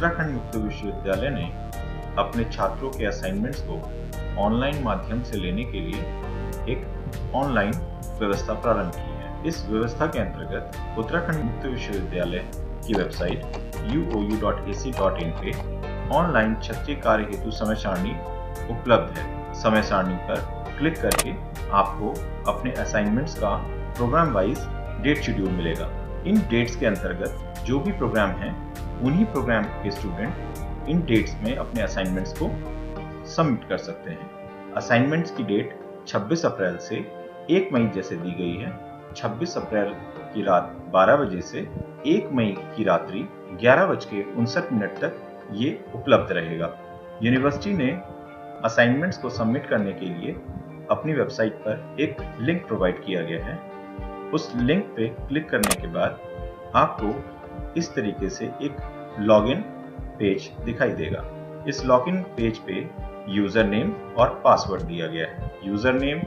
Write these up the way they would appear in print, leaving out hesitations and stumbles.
उत्तराखंड मुक्त विश्वविद्यालय ने अपने छात्रों के असाइनमेंट्स को ऑनलाइन माध्यम से लेने के लिए एक ऑनलाइन व्यवस्था प्रारंभ की है। इस व्यवस्था के अंतर्गत उत्तराखंड मुक्त विश्वविद्यालय की वेबसाइट uou.ac.in पे ऑनलाइन क्षत्रिय कार्य हेतु समय सारणी उपलब्ध है। समय सारणी पर क्लिक करके आपको अपने असाइनमेंट्स का प्रोग्राम वाइज डेट शेड्यूल मिलेगा। इन डेट्स के अंतर्गत जो भी प्रोग्राम हैं, उन्हीं प्रोग्राम के स्टूडेंट इन डेट्स में अपने असाइनमेंट्स को सबमिट कर सकते हैं। असाइनमेंट्स की डेट 26 अप्रैल से 1 मई जैसे दी गई है। 26 अप्रैल की रात 12 बजे से 1 मई की रात्रि 11:59 तक ये उपलब्ध रहेगा। यूनिवर्सिटी ने असाइनमेंट्स को सबमिट करने के लिए अपनी वेबसाइट पर एक लिंक प्रोवाइड किया गया है। उस लिंक पे क्लिक करने के बाद आपको इस तरीके से एक लॉगिन पेज दिखाई देगा। इस लॉगिन पेज पे यूजर नेम और पासवर्ड दिया गया है। यूजर नेम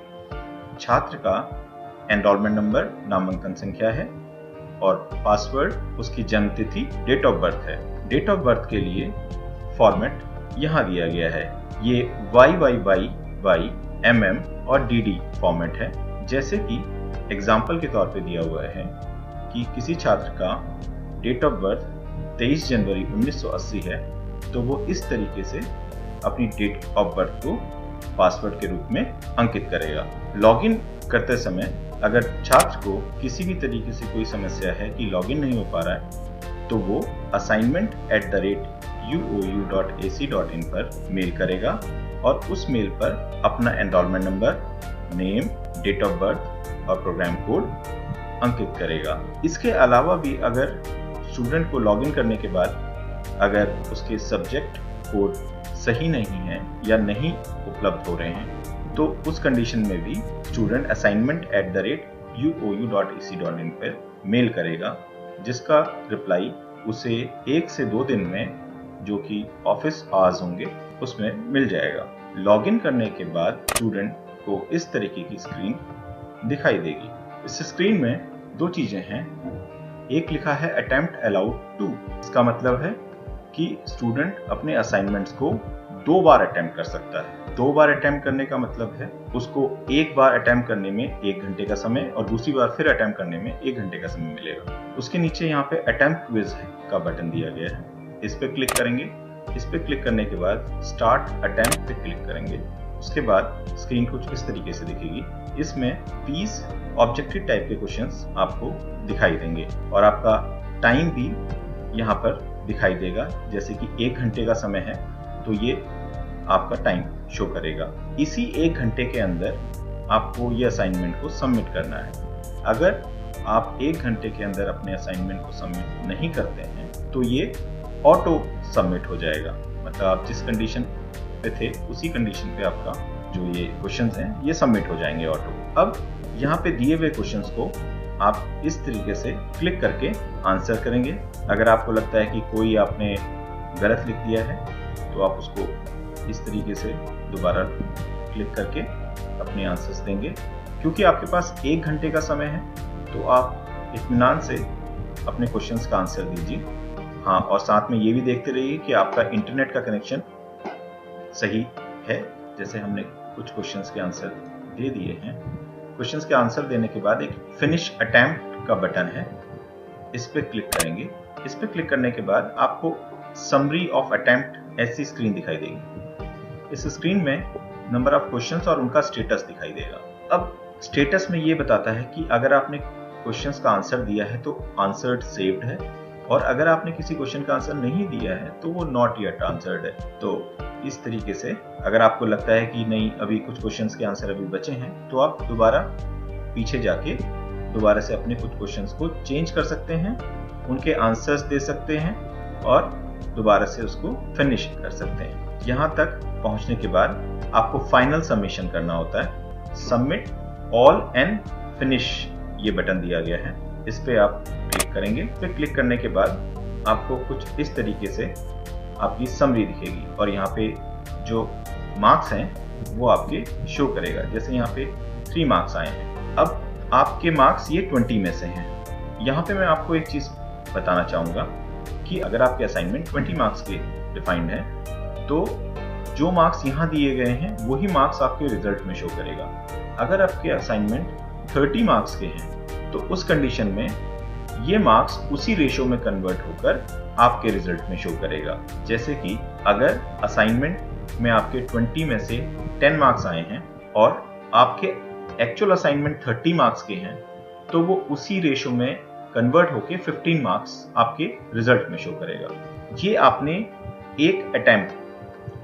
छात्र का एनरोलमेंट नंबर, नामांकन संख्या है और पासवर्ड उसकी जन्म तिथि, डेट ऑफ बर्थ है। डेट ऑफ बर्थ के लिए फॉर्मेट यहाँ दिया गया है। ये YYYY, MM और DD फॉर्मेट है। जैसे कि एग्जाम्पल के तौर पे दिया हुआ है कि किसी छात्र का डेट ऑफ बर्थ 23 जनवरी 1980 है, तो वो इस तरीके से अपनी डेट ऑफ बर्थ को पासवर्ड के रूप में अंकित करेगा। लॉगिन करते समय अगर छात्र को किसी भी तरीके से कोई समस्या है कि लॉगिन नहीं हो पा रहा है, तो वो assignment@uou.ac.in पर मेल करेगा और उस मेल पर अपना enrolment number, name, date of birth और प्रोग्राम कोड अंकित करेगा। इसके अलावा भी अगर स्टूडेंट को लॉगिन करने के बाद अगर उसके सब्जेक्ट कोड सही नहीं है या नहीं उपलब्ध हो रहे हैं, तो उस कंडीशन में भी स्टूडेंट assignment@uou.ac.in पर मेल करेगा, जिसका रिप्लाई उसे 1 से 2 दिन में, जो कि ऑफिस आवर्स होंगे, उसमें मिल जाएगा। लॉगिन करने के बाद स्टूडेंट को इस तरीके की स्क्रीन दिखाई देगी। इस स्क्रीन में 2 चीजें हैं। एक लिखा है अटेम्प्ट अलाउड टू। इसका मतलब है कि स्टूडेंट अपने असाइनमेंट्स को 2 बार अटेम्प्ट कर सकता है। 2 बार अटेम्प्ट करने का मतलब है उसको एक बार अटेम्प्ट करने में 1 घंटे का समय और दूसरी बार फिर अटेम्प्ट करने में 1 घंटे का समय मिलेगा। उसके नीचे यहाँ पे अटेम्प्ट क्विज का बटन दिया गया है। इस पे क्लिक करेंगे। इस पे क्लिक करने के बाद स्टार्ट अटेम्प्ट पे क्लिक करेंगे। उसके बाद स्क्रीन कुछ इस तरीके से दिखेगी। इसमें 20 ऑब्जेक्टिव टाइप के क्वेश्चंस आपको दिखाई देंगे और आपका टाइम भी यहाँ पर दिखाई देगा। जैसे कि 1 घंटे का समय है, तो ये आपका टाइम शो करेगा। इसी 1 घंटे के अंदर आपको ये असाइनमेंट को सबमिट करना है। अगर आप 1 घंटे के अंदर अपने असाइनमेंट को सबमिट नहीं करते हैं, तो ये ऑटो सबमिट हो जाएगा। मतलब आप जिस कंडीशन पे थे, उसी कंडीशन पे आपका जो ये क्वेश्चंस हैं, ये सबमिट हो जाएंगे ऑटो। अब यहाँ पे दिए हुए क्वेश्चंस को आप इस तरीके से क्लिक करके आंसर करेंगे। अगर आपको लगता है कि कोई आपने गलत लिख दिया है, तो आप उसको इस तरीके से दोबारा क्लिक करके अपने आंसर्स देंगे। क्योंकि आपके पास 1 घंटे का समय है, तो आप इत्मीनान से अपने क्वेश्चंस का आंसर दीजिए। हाँ, और साथ में ये भी देखते रहिए कि आपका इंटरनेट का कनेक्शन सही है। जैसे हमने कुछ क्वेश्चंस के आंसर दे दिए हैं। क्वेश्चंस के आंसर देने के बाद एक फिनिश अटेम्प्ट का बटन है, इस पे क्लिक करेंगे। इस पे क्लिक करने के बाद आपको समरी ऑफ अटेम्प्ट ऐसी स्क्रीन दिखाई देगी। इस स्क्रीन में नंबर ऑफ क्वेश्चंस और उनका स्टेटस दिखाई देगा। अब स्टेटस में ये बताता है कि अगर आपने क्वेश्चंस का आंसर दिया है तो आंसर्ड सेव्ड है, और अगर आपने किसी क्वेश्चन का आंसर नहीं दिया है तो वो नॉट येट आंसर्ड है। तो इस तरीके से अगर आपको लगता है कि नहीं, अभी कुछ क्वेश्चंस के आंसर अभी बचे हैं, तो आप दोबारा पीछे जाके दोबारा से अपने कुछ क्वेश्चंस को चेंज कर सकते हैं, उनके आंसर्स दे सकते हैं और दोबारा से उसको फिनिश कर सकते हैं। यहाँ तक पहुँचने के बाद आपको फाइनल सबमिशन करना होता है। सबमिट ऑल एंड फिनिश ये बटन दिया गया है, इस पे आप क्लिक करेंगे। फिर क्लिक करने के बाद आपको कुछ इस तरीके से आपकी समरी दिखेगी और यहाँ पे जो मार्क्स हैं वो आपके शो करेगा। जैसे यहाँ पे 3 मार्क्स आए हैं। अब आपके मार्क्स ये 20 में से हैं। यहाँ पे मैं आपको एक चीज़ बताना चाहूँगा कि अगर आपके असाइनमेंट 20 मार्क्स के डिफाइंड है तो जो मार्क्स यहाँ दिए गए हैं वही मार्क्स आपके रिजल्ट में शो करेगा। अगर आपके असाइनमेंट 30 मार्क्स के हैं तो उस कंडीशन में ये मार्क्स उसी रेशो में कन्वर्ट होकर आपके रिजल्ट में शो करेगा। जैसे कि अगर असाइनमेंट में आपके 20 में से 10 मार्क्स आए हैं और आपके एक्चुअल असाइनमेंट 30 मार्क्स के हैं तो वो उसी रेशो में कन्वर्ट होके 15 मार्क्स आपके रिजल्ट में शो करेगा। ये आपने एक अटेम्प्ट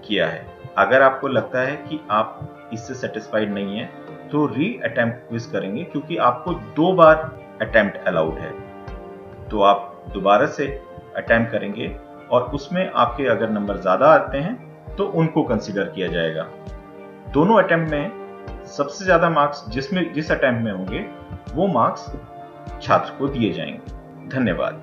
किया है। अगर आपको लगता है कि आप इससे सेटिस्फाइड नहीं है तो री अटेम्प्ट क्विज करेंगे, क्योंकि आपको 2 बार अटेम्प्ट अलाउड है। तो आप दोबारा से अटेम्प्ट करेंगे और उसमें आपके अगर नंबर ज्यादा आते हैं तो उनको कंसीडर किया जाएगा। दोनों अटेम्प्ट में सबसे ज्यादा मार्क्स जिस अटेम्प्ट में होंगे वो मार्क्स छात्र को दिए जाएंगे। धन्यवाद।